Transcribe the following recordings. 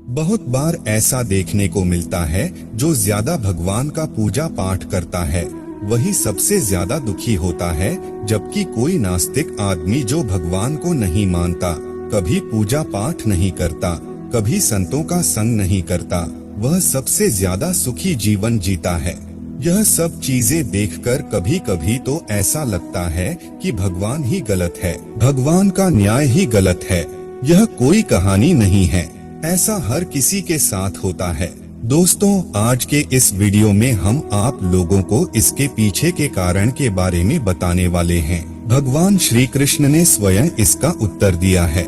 बहुत बार ऐसा देखने को मिलता है, जो ज्यादा भगवान का पूजा पाठ करता है वही सबसे ज्यादा दुखी होता है, जबकि कोई नास्तिक आदमी जो भगवान को नहीं मानता, कभी पूजा पाठ नहीं करता, कभी संतों का संग नहीं करता, वह सबसे ज्यादा सुखी जीवन जीता है। यह सब चीजें देखकर कभी कभी तो ऐसा लगता है कि भगवान ही गलत है, भगवान का न्याय ही गलत है। यह कोई कहानी नहीं है, ऐसा हर किसी के साथ होता है। दोस्तों, आज के इस वीडियो में हम आप लोगों को इसके पीछे के कारण के बारे में बताने वाले हैं। भगवान श्री कृष्ण ने स्वयं इसका उत्तर दिया है।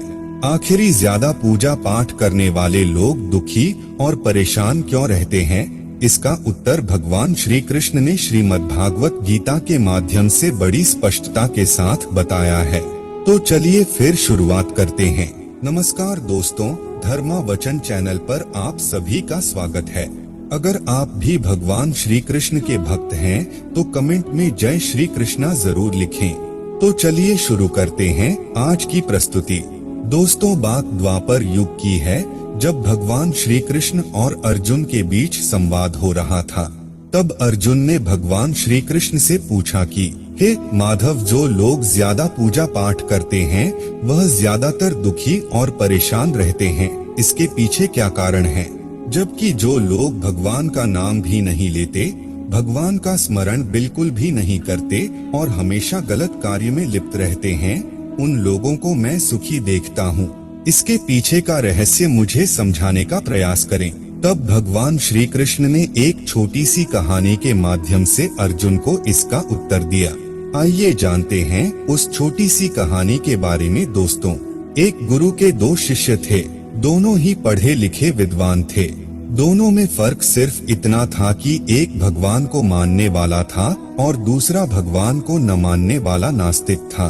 आखिरी ज्यादा पूजा पाठ करने वाले लोग दुखी और परेशान क्यों रहते हैं? इसका उत्तर भगवान श्री कृष्ण ने श्रीमद् भागवत गीता के माध्यम से बड़ी स्पष्टता के साथ बताया है। तो चलिए फिर शुरुआत करते हैं। नमस्कार दोस्तों, धर्मा वचन चैनल पर आप सभी का स्वागत है। अगर आप भी भगवान श्री कृष्ण के भक्त हैं, तो कमेंट में जय श्री कृष्णा जरूर लिखें। तो चलिए शुरू करते हैं आज की प्रस्तुति। दोस्तों, बात द्वापर युग की है, जब भगवान श्री कृष्ण और अर्जुन के बीच संवाद हो रहा था। तब अर्जुन ने भगवान श्री कृष्ण से पूछा कि हे माधव, जो लोग ज्यादा पूजा पाठ करते हैं वह ज्यादातर दुखी और परेशान रहते हैं, इसके पीछे क्या कारण है? जबकि जो लोग भगवान का नाम भी नहीं लेते, भगवान का स्मरण बिल्कुल भी नहीं करते और हमेशा गलत कार्य में लिप्त रहते हैं, उन लोगों को मैं सुखी देखता हूँ। इसके पीछे का रहस्य मुझे समझाने का प्रयास करें। तब भगवान श्री कृष्ण ने एक छोटी सी कहानी के माध्यम से अर्जुन को इसका उत्तर दिया। आइए जानते हैं उस छोटी सी कहानी के बारे में। दोस्तों, एक गुरु के दो शिष्य थे। दोनों ही पढ़े लिखे विद्वान थे। दोनों में फर्क सिर्फ इतना था कि एक भगवान को मानने वाला था और दूसरा भगवान को न मानने वाला नास्तिक था।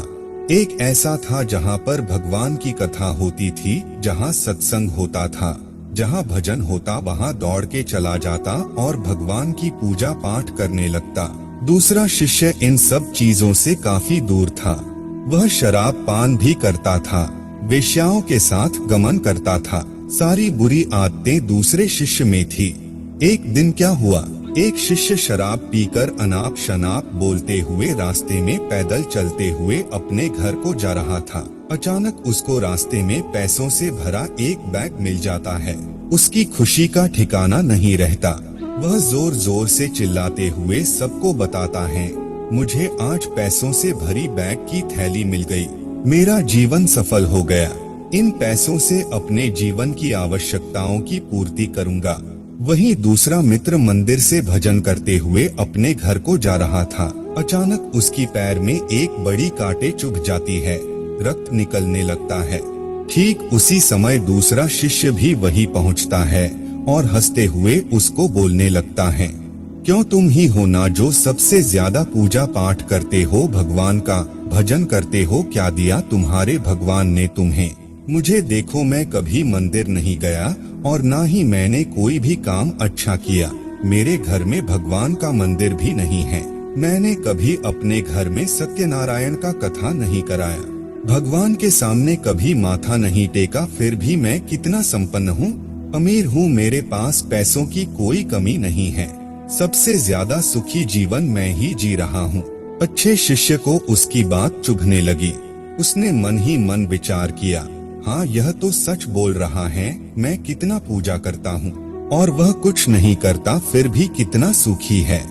एक ऐसा था जहाँ पर भगवान की कथा होती थी, जहाँ सत्संग होता था, जहाँ भजन होता वहाँ दौड़ के चला जाता और भगवान की पूजा पाठ करने लगता। दूसरा शिष्य इन सब चीजों से काफी दूर था। वह शराब पान भी करता था, वेश्याओं के साथ गमन करता था। सारी बुरी आदतें दूसरे शिष्य में थी। एक दिन क्या हुआ, एक शिष्य शराब पीकर अनाप शनाप बोलते हुए रास्ते में पैदल चलते हुए अपने घर को जा रहा था। अचानक उसको रास्ते में पैसों से भरा एक बैग मिल जाता है। उसकी खुशी का ठिकाना नहीं रहता। वह जोर जोर से चिल्लाते हुए सबको बताता है, मुझे आज पैसों से भरी बैग की थैली मिल गई, मेरा जीवन सफल हो गया। इन पैसों से अपने जीवन की आवश्यकताओं की पूर्ति करूंगा। वहीं दूसरा मित्र मंदिर से भजन करते हुए अपने घर को जा रहा था। अचानक उसकी पैर में एक बड़ी कांटे चुभ जाती है, रक्त निकलने लगता है। ठीक उसी समय दूसरा शिष्य भी वहीं पहुंचता है और हंसते हुए उसको बोलने लगता है, क्यों तुम ही हो ना जो सबसे ज्यादा पूजा पाठ करते हो, भगवान का भजन करते हो, क्या दिया तुम्हारे भगवान ने तुम्हें? मुझे देखो, मैं कभी मंदिर नहीं गया और ना ही मैंने कोई भी काम अच्छा किया। मेरे घर में भगवान का मंदिर भी नहीं है। मैंने कभी अपने घर में सत्यनारायण का कथा नहीं कराया, भगवान के सामने कभी माथा नहीं टेका, फिर भी मैं कितना संपन्न हूँ, अमीर हूँ, मेरे पास पैसों की कोई कमी नहीं है। सबसे ज्यादा सुखी जीवन मैं ही जी रहा हूँ। अच्छे शिष्य को उसकी बात चुभने लगी। उसने मन ही मन विचार किया, हाँ यह तो सच बोल रहा है, मैं कितना पूजा करता हूँ और वह कुछ नहीं करता, फिर भी कितना सुखी है।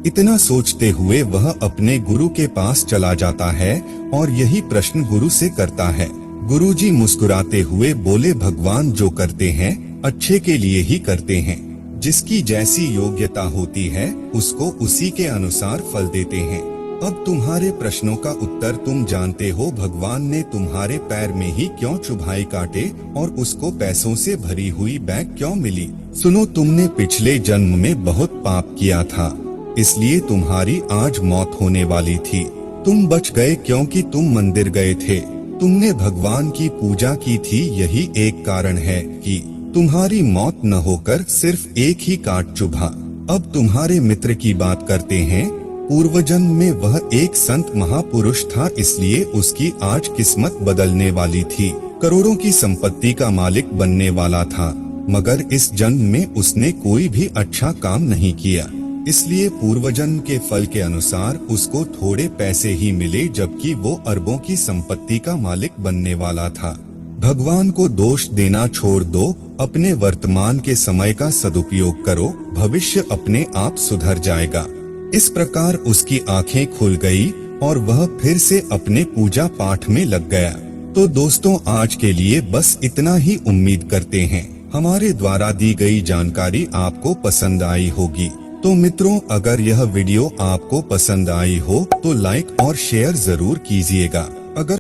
इतना सोचते हुए वह अपने गुरु के पास चला जाता है और यही प्रश्न गुरु से करता है। गुरुजी मुस्कुराते हुए बोले, भगवान जो करते हैं अच्छे के लिए ही करते हैं। जिसकी जैसी योग्यता होती है उसको उसी के अनुसार फल देते हैं। अब तुम्हारे प्रश्नों का उत्तर तुम जानते हो। भगवान ने तुम्हारे पैर में ही क्यों चुभाई कांटे और उसको पैसों से भरी हुई बैग क्यों मिली? सुनो, तुमने पिछले जन्म में बहुत पाप किया था, इसलिए तुम्हारी आज मौत होने वाली थी। तुम बच गए क्योंकि तुम मंदिर गए थे, तुमने भगवान की पूजा की थी। यही एक कारण है कि तुम्हारी मौत न होकर सिर्फ एक ही कांट चुभा। अब तुम्हारे मित्र की बात करते हैं। पूर्व जन्म में वह एक संत महापुरुष था, इसलिए उसकी आज किस्मत बदलने वाली थी। करोड़ों की संपत्ति का मालिक बनने वाला था। मगर इस जन्म में उसने कोई भी अच्छा काम नहीं किया, इसलिए पूर्वजन्म के फल के अनुसार उसको थोड़े पैसे ही मिले, जबकि वो अरबों की संपत्ति का मालिक बनने वाला था। भगवान को दोष देना छोड़ दो, अपने वर्तमान के समय का सदुपयोग करो, भविष्य अपने आप सुधर जाएगा। इस प्रकार उसकी आंखें खुल गई और वह फिर से अपने पूजा पाठ में लग गया। तो दोस्तों, आज के लिए बस इतना ही। उम्मीद करते हैं हमारे द्वारा दी गई जानकारी आपको पसंद आई होगी। तो मित्रों, अगर यह वीडियो आपको पसंद आई हो तो लाइक और शेयर जरूर कीजिएगा। अगर